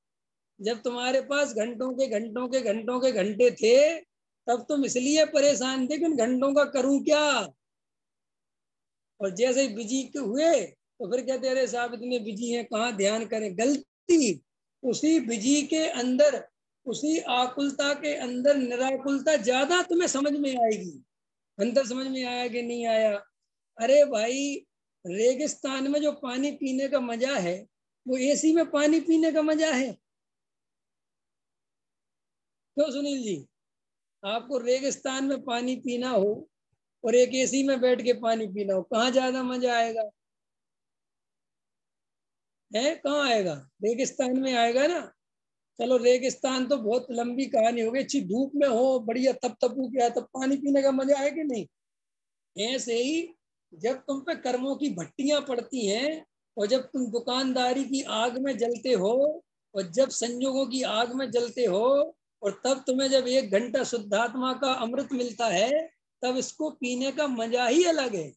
जब तुम्हारे पास घंटों के घंटों के घंटों के घंटे थे, तब तुम इसलिए परेशान थे कि उन घंटों का करूं क्या। और जैसे ही बिजी हुए तो फिर कहते अरे साहब इतने बिजी हैं, कहाँ ध्यान करें। गलती, उसी बिजी के अंदर, उसी आकुलता के अंदर निराकुलता ज्यादा तुम्हें समझ में आएगी। अंतर समझ में आया कि नहीं आया? अरे भाई, रेगिस्तान में जो पानी पीने का मजा है, वो एसी में पानी पीने का मजा है? क्यों सुनील जी, आपको रेगिस्तान में पानी पीना हो और एक एसी में बैठ के पानी पीना हो, कहाँ ज्यादा मजा आएगा? है कहाँ आएगा? रेगिस्तान में आएगा ना। चलो रेगिस्तान तो बहुत लंबी कहानी हो गई, अच्छी धूप में हो, बढ़िया तप तपू के तब पानी पीने का मजा आए कि नहीं? ऐसे ही जब तुम पे कर्मों की भट्टियां पड़ती हैं और जब तुम दुकानदारी की आग में जलते हो और जब संयोगों की आग में जलते हो, और तब तुम्हें जब 1 घंटा शुद्धात्मा का अमृत मिलता है, तब इसको पीने का मजा ही अलग है।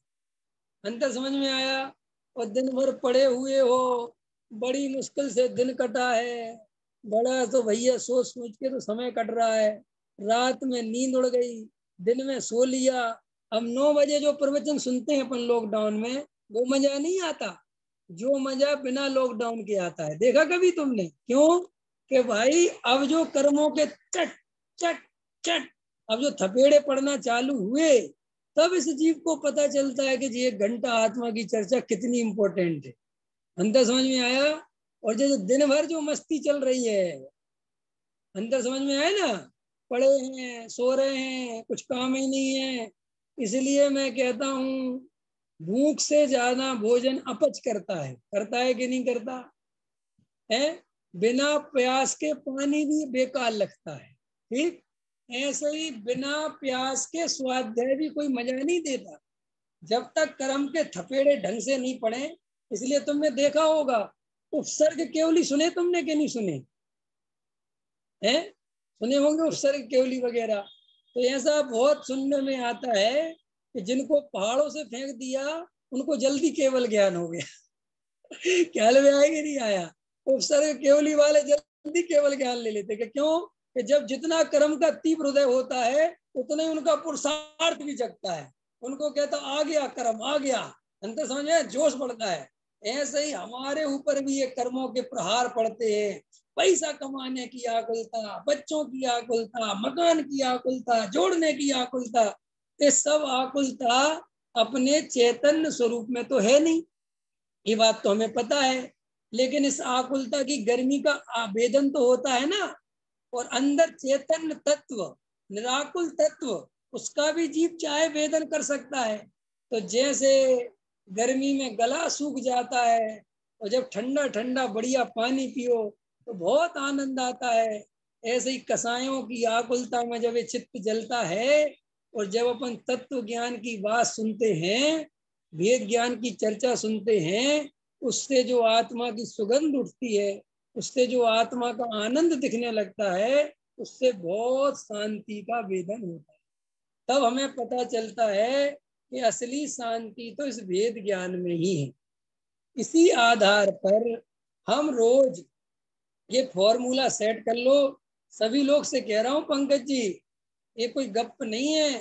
अंतर समझ में आया? और दिन भर पड़े हुए हो, बड़ी मुश्किल से दिन कटा है, बड़ा तो भैया सोच सोच के तो समय कट रहा है, रात में नींद उड़ गई, दिन में सो लिया। अब 9 बजे जो प्रवचन सुनते हैं अपन लॉकडाउन में, वो मजा नहीं आता जो मजा बिना लॉकडाउन के आता है। देखा कभी तुमने? क्यों? कि भाई अब जो कर्मों के चट चट चट, अब जो थपेड़े पड़ना चालू हुए, तब इस जीव को पता चलता है कि जी 1 घंटा आत्मा की चर्चा कितनी इंपॉर्टेंट है। अंदर समझ में आया? और जो दिन भर जो मस्ती चल रही है, अंदर समझ में आया ना? पड़े हैं, सो रहे हैं, कुछ काम ही नहीं है। इसलिए मैं कहता हूँ, भूख से ज्यादा भोजन अपच करता है कि नहीं करता है? बिना प्यास के पानी भी बेकार लगता है, ठीक ऐसे ही बिना प्यास के स्वाध्याय भी कोई मजा नहीं देता, जब तक कर्म के थपेड़े ढंग से नहीं पड़े। इसलिए तुमने देखा होगा, उपसर्ग केवली सुने तुमने कि नहीं सुने हैं? सुने होंगे उपसर्ग केवली वगैरह। तो ऐसा बहुत सुनने में आता है कि जिनको पहाड़ों से फेंक दिया, उनको जल्दी केवल ज्ञान हो गया। ख्याल में आया कि नहीं आया? उपसर्ग केवली वाले जल्दी केवल ज्ञान ले लेते। कि क्यों? कि जब जितना कर्म का तीव्र हृदय होता है, उतना ही उनका पुरुषार्थ भी जगता है। उनको कहता आ गया कर्म, आ गया, अंतर समझ में जोश बढ़ता है। ऐसे ही हमारे ऊपर भी ये कर्मों के प्रहार पड़ते हैं। पैसा कमाने की आकुलता, बच्चों की आकुलता, मकान की आकुलता, जोड़ने की आकुलता, ये सब आकुलता अपने चैतन्य स्वरूप में तो है नहीं, ये बात तो हमें पता है। लेकिन इस आकुलता की गर्मी का आवेदन तो होता है ना। और अंदर चैतन्य तत्व, निराकुल तत्व, उसका भी जीव चाहे वेदन कर सकता है। तो जैसे गर्मी में गला सूख जाता है, और जब ठंडा ठंडा बढ़िया पानी पियो तो बहुत आनंद आता है, ऐसे ही कसायों की आकुलता में जब ये चित्त जलता है, और जब अपन तत्व ज्ञान की बात सुनते हैं, वेद ज्ञान की चर्चा सुनते हैं, उससे जो आत्मा की सुगंध उठती है, उससे जो आत्मा का आनंद दिखने लगता है, उससे बहुत शांति का वेदन होता है। तब हमें पता चलता है कि असली शांति तो इस वेद ज्ञान में ही है। इसी आधार पर हम रोज ये फॉर्मूला सेट कर लो। सभी लोग से कह रहा हूँ पंकज जी, ये कोई गप नहीं है,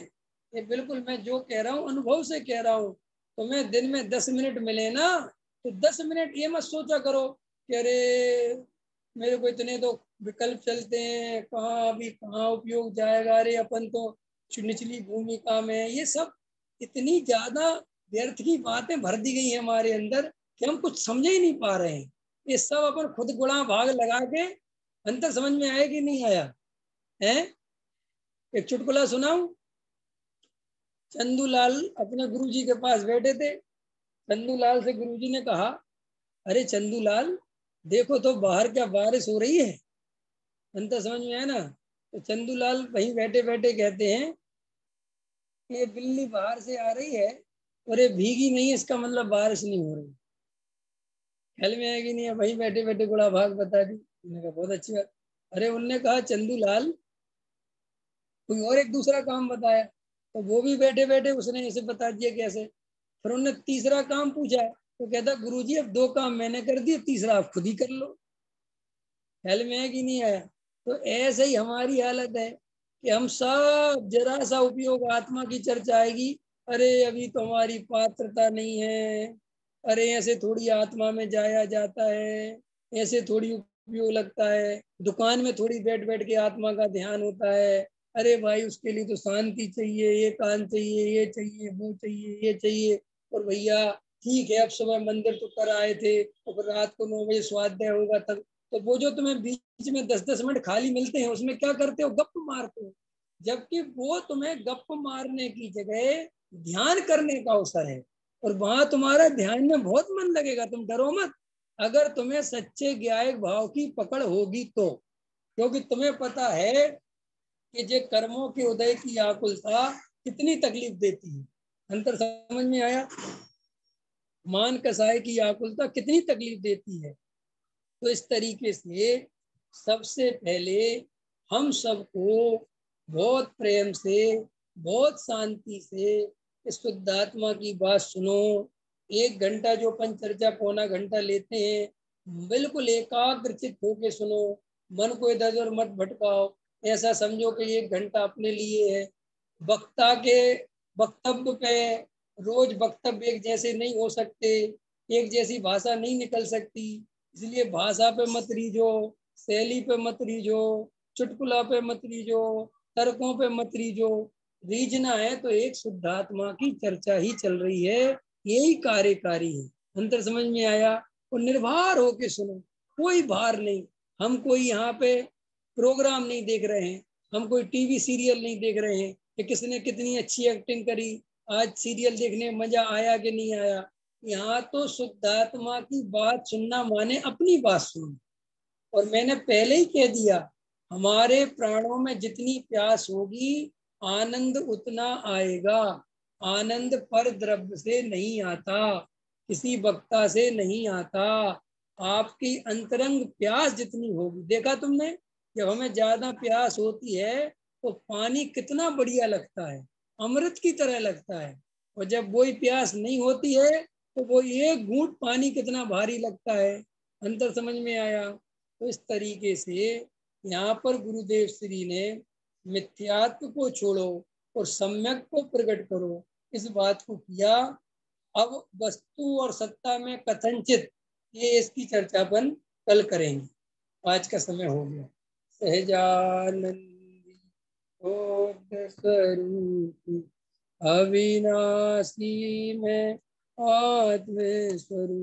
ये बिल्कुल मैं जो कह रहा हूँ अनुभव से कह रहा हूँ। तो मैं दिन में 10 मिनट मिले ना, तो 10 मिनट ये मत सोचा करो कि अरे मेरे को इतने तो विकल्प चलते हैं, कहाँ अभी कहाँ उपयोग जाएगा, अरे अपन तो निचली भूमिका में। ये सब इतनी ज्यादा व्यर्थ की बातें भर दी गई है हमारे अंदर कि हम कुछ समझ ही नहीं पा रहे हैं। ये सब अपन खुद गुणा भाग लगा के अंतर समझ में आया कि नहीं आया है? एक चुटकुला सुनाऊं। चंदूलाल अपने गुरुजी के पास बैठे थे। चंदूलाल से गुरुजी ने कहा, अरे चंदूलाल, देखो तो बाहर क्या बारिश हो रही है। अंतर समझ में आया ना? तो चंदूलाल वहीं बैठे बैठे कहते हैं, ये बिल्ली बाहर से आ रही है और ये भीगी नहीं है, इसका मतलब बारिश नहीं हो रही। ख्याल में आएगी नहीं है? वहीं बैठे बैठे गुड़ा भाग बता दी। उन्होंने कहा बहुत अच्छी बात। अरे उनने कहा चंदूलाल, कोई और एक दूसरा काम बताया, तो वो भी बैठे बैठे उसने इसे बता दिया कैसे। फिर उन्होंने तीसरा काम पूछा, तो कहता गुरुजी अब 2 काम मैंने कर दिए, तीसरा आप खुद ही कर लो। ख्याल में है कि नहीं आया? तो ऐसे ही हमारी हालत है कि हम सब जरा सा उपयोग आत्मा की चर्चा आएगी, अरे अभी तो हमारी पात्रता नहीं है, अरे ऐसे थोड़ी आत्मा में जाया जाता है, ऐसे थोड़ी उपयोग लगता है, दुकान में थोड़ी बैठ बैठ के आत्मा का ध्यान होता है। अरे भाई उसके लिए तो शांति चाहिए, ये कान चाहिए, ये चाहिए, वो चाहिए, ये चाहिए। और भैया ठीक है, अब सुबह मंदिर तो कर आए थे, और रात को 9 बजे स्वाध्याय होगा तब। तो वो जो तुम्हें बीच में 10-10 मिनट खाली मिलते हैं, उसमें क्या करते हो? गप मारते हो। जबकि वो तुम्हें गप मारने की जगह ध्यान करने का अवसर है, और वहां तुम्हारा ध्यान में बहुत मन लगेगा, तुम डरो मत। अगर तुम्हें सच्चे ज्ञायक भाव की पकड़ होगी तो, क्योंकि तुम्हें पता है कि जे कर्मों के उदय की आकुलता कितनी तकलीफ देती है। अंतर समझ में आया? मान कसाय की आकुलता कितनी तकलीफ देती है। तो इस तरीके से सबसे पहले हम सबको बहुत प्रेम से, बहुत शांति से इस शुद्धात्मा की बात सुनो। 1 घंटा जो अपन चर्चा 1.25 घंटा लेते हैं, बिल्कुल एकाग्रचित होके सुनो। मन को इधर उधर मत भटकाओ, ऐसा समझो कि 1 घंटा अपने लिए है। वक्ता के वक्तव्य पे, रोज वक्तव्य एक जैसे नहीं हो सकते, एक जैसी भाषा नहीं निकल सकती, इसलिए भाषा पे मत रीझो, शैली पे मत रीझो, चुटकुला पे मत रीझो, तर्कों पे मत रीझो। रीझना है तो एक शुद्धात्मा की चर्चा ही चल रही है, यही कार्यकारी है। अंतर समझ में आया? और निर्भर होके सुनो, कोई भार नहीं। हम कोई यहाँ पे प्रोग्राम नहीं देख रहे हैं, हम कोई टीवी सीरियल नहीं देख रहे हैं कि किसने कितनी अच्छी एक्टिंग करी, आज सीरियल देखने में मजा आया कि नहीं आया। यहाँ तो शुद्धात्मा की बात सुनना माने अपनी बात सुनना। और मैंने पहले ही कह दिया, हमारे प्राणों में जितनी प्यास होगी, आनंद उतना आएगा। आनंद पर द्रव्य से नहीं आता, किसी वक्ता से नहीं आता। आपकी अंतरंग प्यास जितनी होगी, देखा तुमने, जब हमें ज्यादा प्यास होती है तो पानी कितना बढ़िया लगता है, अमृत की तरह लगता है। और जब वही प्यास नहीं होती है तो वो एक घूंट पानी कितना भारी लगता है। अंतर समझ में आया? तो इस तरीके से यहाँ पर गुरुदेव श्री ने मिथ्यात्व को छोड़ो और सम्यक को प्रकट करो, इस बात को किया। अब वस्तु और सत्ता में कथनचित, ये इसकी चर्चा अपन कल करेंगे, आज का समय हो गया। सहजानंदी स्वरूप अविनाशी में आत्म स्वरूप।